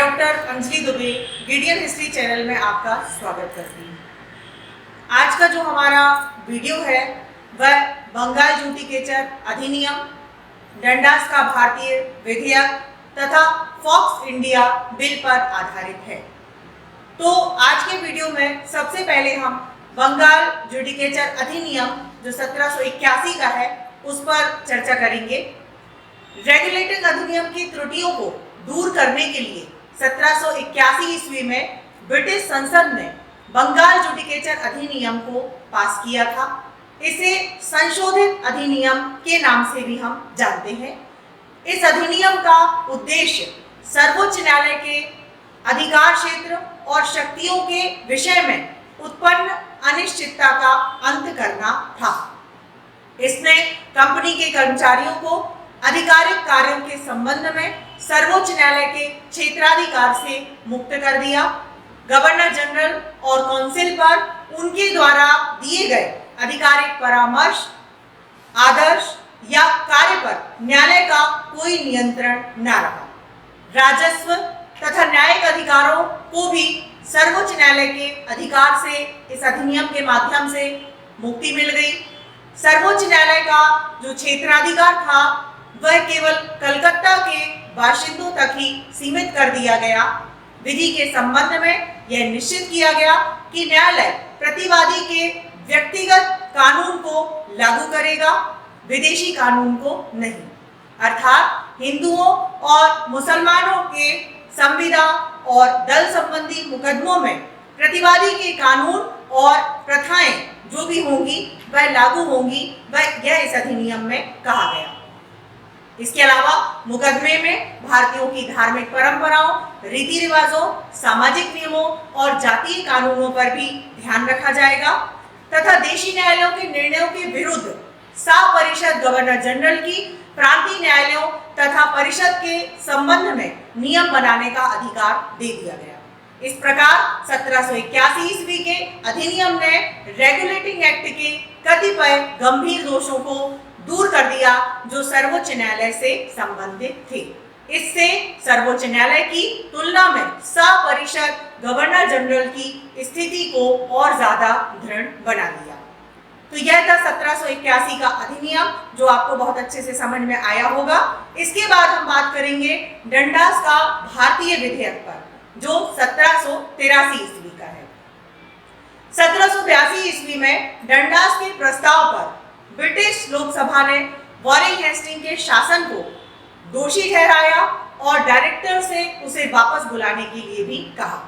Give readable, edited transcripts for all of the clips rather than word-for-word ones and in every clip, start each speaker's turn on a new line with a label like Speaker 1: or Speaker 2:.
Speaker 1: Doctor Anjali Dubey Gideon history channel में आपका स्वागत करती हूँ। आज का जो हमारा वीडियो है वह बंगाल जूडिकेचर अधिनियम, डंडास का भारतीय विधेयक तथा फॉक्स इंडिया बिल पर आधारित है। तो आज के वीडियो में सबसे पहले हम बंगाल जूडिकेचर अधिनियम जो 1781 का है उस पर चर्चा करेंगे। रेगुलेटिंग अधिनियम की त्रुटियों को दूर करने के लिए 1781 ईस्वी में ब्रिटिश संसद ने बंगाल जूडिकेचर अधिनियम को पास किया था। इसे संशोधित अधिनियम के नाम से भी हम जानते हैं। इस अधिनियम का उद्देश्य सर्वोच्च न्यायालय के अधिकार क्षेत्र और शक्तियों के विषय में उत्पन्न अनिश्चितता का अंत करना था। इसने कंपनी के कर्मचारियों को आधिकारिक कार्यों के संबंध में सर्वोच्च न्यायालय के क्षेत्राधिकार से मुक्त कर दिया। गवर्नर जनरल और काउंसिल पर उनके द्वारा दिए गए आधिकारिक परामर्श, आदर्श या कार्य पर न्यायालय का कोई नियंत्रण न रहा। राजस्व तथा न्यायिक अधिकारों को भी सर्वोच्च न्यायालय के अधिकार से इस अधिनियम के माध्यम से मुक्ति मिल गई। सर्वोच्च न्यायालय का जो क्षेत्राधिकार था वह केवल कलकत्ता के बाशिंदों तक ही सीमित कर दिया गया। विधि के संबंध में यह निश्चित किया गया कि न्यायालय प्रतिवादी के व्यक्तिगत कानून को लागू करेगा, विदेशी कानून को नहीं। अर्थात हिंदुओं और मुसलमानों के संविदा और दल संबंधी मुकदमों में प्रतिवादी के कानून और प्रथाएं जो भी होंगी वह लागू होंगी, वह यह इस अधिनियम में कहा गया। इसके अलावा मुकदमे में भारतीयों की धार्मिक परंपराओं, रीति रिवाजों, सामाजिक नियमों और जातीय कानूनों पर भी ध्यान रखा जाएगा तथा देशी न्यायालयों के निर्णयों के विरुद्ध परिषद गवर्नर जनरल की प्रांतीय न्यायालयों तथा परिषद के संबंध में नियम बनाने का अधिकार दे दिया गया। इस प्रकार 1781 ईस्वी के अधिनियम ने रेगुलेटिंग एक्ट के कतिपय गंभीर दोषों को दूर कर दिया जो सर्वोच्च न्यायालय से संबंधित थे। इससे सर्वोच्च न्यायालय की तुलना में परिषद गवर्नर जनरल की स्थिति को और ज्यादा दृढ़ बना दिया। तो यह था 1781 का अधिनियम जो आपको बहुत अच्छे से समझ में आया होगा। इसके बाद हम बात करेंगे डंडास का भारतीय विधेयक पर जो 1783 ईस्वी का है। 1782 ईस्वी में डंडास के प्रस्ताव पर ब्रिटिश लोकसभा ने वॉरेन हेस्टिंग के शासन को दोषी ठहराया और डायरेक्टर से उसे वापस बुलाने के लिए भी कहा,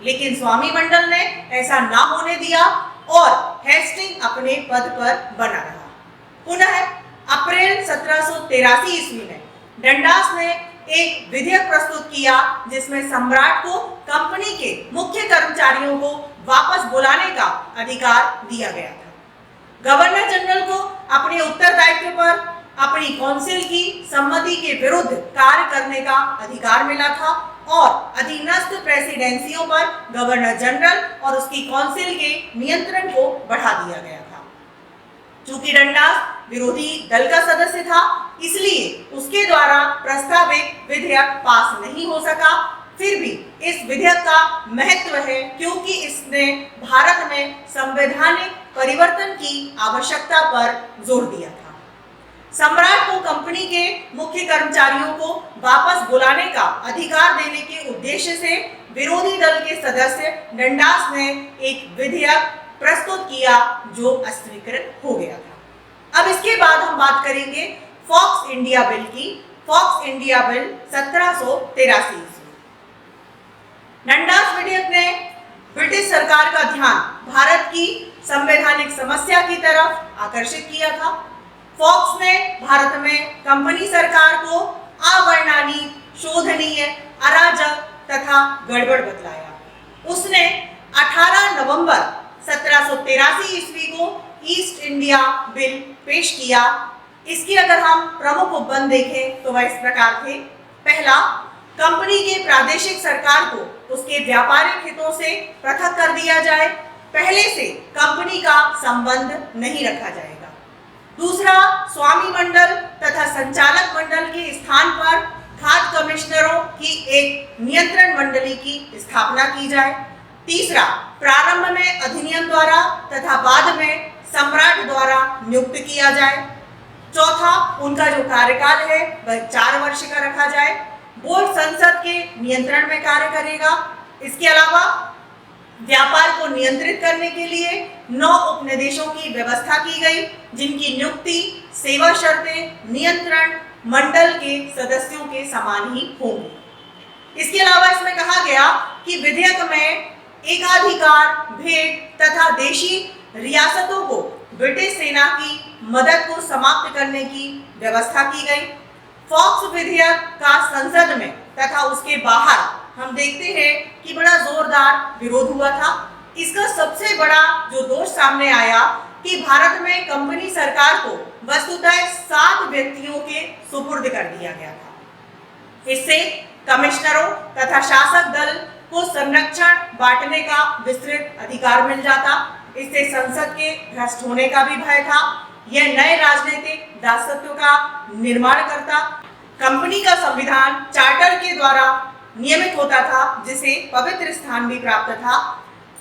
Speaker 1: लेकिन स्वामी मंडल ने ऐसा ना होने दिया और हेस्टिंग अपने पद पर बना रहा। पुनः अप्रैल 1783 ईस्वी में डंडास ने एक विधेयक प्रस्तुत किया जिसमें सम्राट को कंपनी के मुख्य कर्मचारियों को वापस बुलाने का अधिकार दिया गया था। गवर्नर जनरल को अपने उत्तरदायित्व पर अपनी काउंसिल की सम्मति के विरुद्ध कार्य करने का अधिकार मिला था और अधीनस्थ प्रेसिडेंसियों पर गवर्नर जनरल और उसकी काउंसिल के नियंत्रण को बढ़ा दिया गया था। चूंकि डंडास विरोधी दल का सदस्य था, इसलिए उसके द्वारा प्रस्तावित विधेयक पास नहीं हो सका। फिर भी इस विधेयक का महत्व है क्योंकि इसने भारत में संवैधानिक परिवर्तन की आवश्यकता पर जोर दिया था। सम्राट को कंपनी के मुख्य कर्मचारियों को वापस बुलाने का अधिकार देने के उद्देश्य से विरोधी दल के सदस्य डंडास ने एक विधेयक प्रस्तुत किया जो अस्वीकृत हो गया था। अब इसके बाद हम बात करेंगे फॉक्स इंडिया बिल की। फॉक्स इंडिया बिल 1783 डंडास विधेयक ने ब्रिटिश सरकार का ध्यान भारत की संवैधानिक समस्या की तरफ आकर्षित किया था। फॉक्स ने भारत में कंपनी सरकार को अवर्णनीय, शोधनीय, अराजक तथा गड़बड़ बतलाया। उसने 18 नवंबर 1783 ईस्वी को ईस्ट इंडिया बिल पेश किया। इसके अगर हम प्रमुख उपबंध देखें तो वह इस प्रकार थे। पहला, कंपनी के प्रादेशिक सरकार को उसके व्यापारिक हितों से पृथक कर दिया जाए, पहले से कंपनी का संबंध नहीं रखा जाएगा। दूसरा, स्वामी मंडल तथा संचालक मंडल के स्थान पर खाद्य कमिश्नरों की एक नियंत्रण मंडली की स्थापना की जाए। तीसरा, प्रारंभ में अधिनियम द्वारा तथा बाद में सम्राट द्वारा नियुक्त किया जाए। चौथा, उनका जो कार्यकाल है वह 4 वर्ष का रखा जाए। बोर्ड संसद के नियंत्रण में कार्य करेगा। इसके अलावा व्यापार को नियंत्रित करने के लिए 9 उपनिदेशों की व्यवस्था की गई, जिनकी नियुक्ति, सेवा शर्तें, नियंत्रण मंडल के सदस्यों के समान ही होंगी। इसके अलावा इसमें कहा गया कि विधेयक में एकाधिकार, भेद तथा देशी रियासतों को ब्रिटिश सेना की मदद को समाप्त करने की व्यवस्था की गई। फॉक्स विधेयक का संसद में तथा उसके बाहर हम देखते हैं कि बड़ा जोरदार विरोध हुआ था। इसका सबसे बड़ा जो दोष सामने आया कि भारत में कंपनी सरकार को वस्तुतः 7 व्यक्तियों के सुपुर्द कर दिया गया था। इससे कमिश्नरों तथा शासक दल को संरक्षण बांटने का विस्तृत अधिकार मिल जाता। इससे संसद के भ्रष्ट होने का भी भय था। यह नए राजनीतिक दासत्व का निर्माण करता। कंपनी का संविधान चार्टर के द्वारा नियमित होता था, जिसे पवित्र स्थान भी प्राप्त था।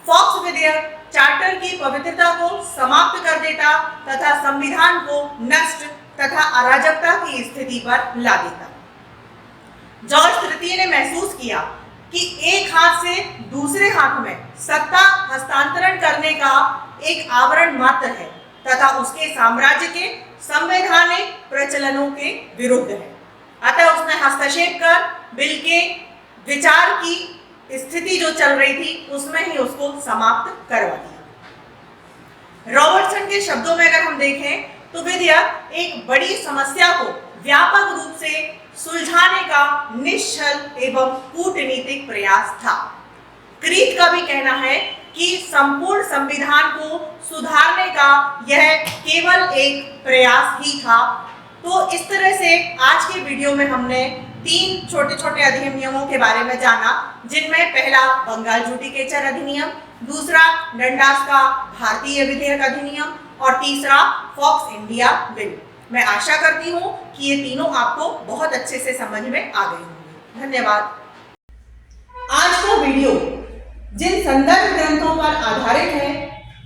Speaker 1: फॉक्स विधेयक चार्टर की पवित्रता को समाप्त कर देता तथा संविधान को नष्ट तथा अराजकता की स्थिति पर ला देता। जॉर्ज तृतीय ने महसूस किया कि एक हाथ से दूसरे हाथ में सत्ता हस्तांतरण करने का एक आवरण मात्र है तथा उसके साम्राज्य के संवैधानिक प्रचलनों के विरुद्ध है। अतः उसने हस्तक्षेप कर बिल के विचार की स्थिति जो चल रही थी उसमें ही उसको समाप्त करवा दिया। रॉबर्टसन के शब्दों में अगर हम देखें तो विधेयक एक बड़ी समस्या को व्यापक रूप से सुलझाने का निश्चल एवं कूटनीतिक प्रयास था। क्रीत का भी कहना है कि संपूर्ण संविधान को सुधारने का यह केवल एक प्रयास ही था। तो इस तरह से आज के वीडियो में हमने 3 छोटे छोटे अधिनियमों के बारे में जाना, जिनमें पहला बंगाल जूडिकेचर अधिनियम, दूसरा डंडास का भारतीय विधेयक अधिनियम और तीसरा फॉक्स इंडिया बिल। मैं आशा करती हूँ कि ये तीनों आपको बहुत अच्छे से समझ में आ गए होंगे। धन्यवाद। आज का वीडियो जिन संदर्भ ग्रंथों पर आधारित है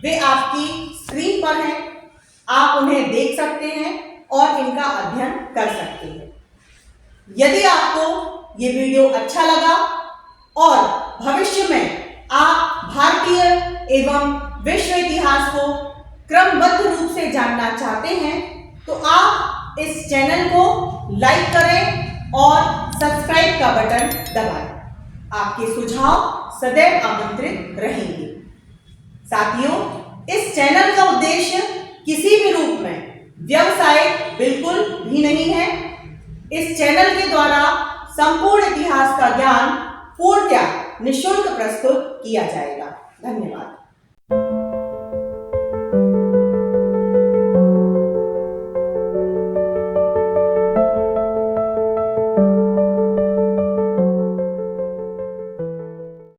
Speaker 1: वे आपकी स्क्रीन पर हैं। आप उन्हें देख सकते हैं और इनका अध्ययन कर सकते हैं। यदि आपको ये वीडियो अच्छा लगा और भविष्य में आप भारतीय एवं विश्व इतिहास को क्रमबद्ध रूप से जानना चाहते हैं तो आप इस चैनल को लाइक करें और सब्सक्राइब का बटन दबाएं। आपके सुझाव सदैव आमंत्रित रहेंगे। साथियों, इस चैनल का उद्देश्य किसी भी रूप में व्यवसाय बिल्कुल भी नहीं है। इस चैनल के द्वारा संपूर्ण इतिहास का ज्ञान पूर्णतः निःशुल्क प्रस्तुत किया जाएगा। धन्यवाद।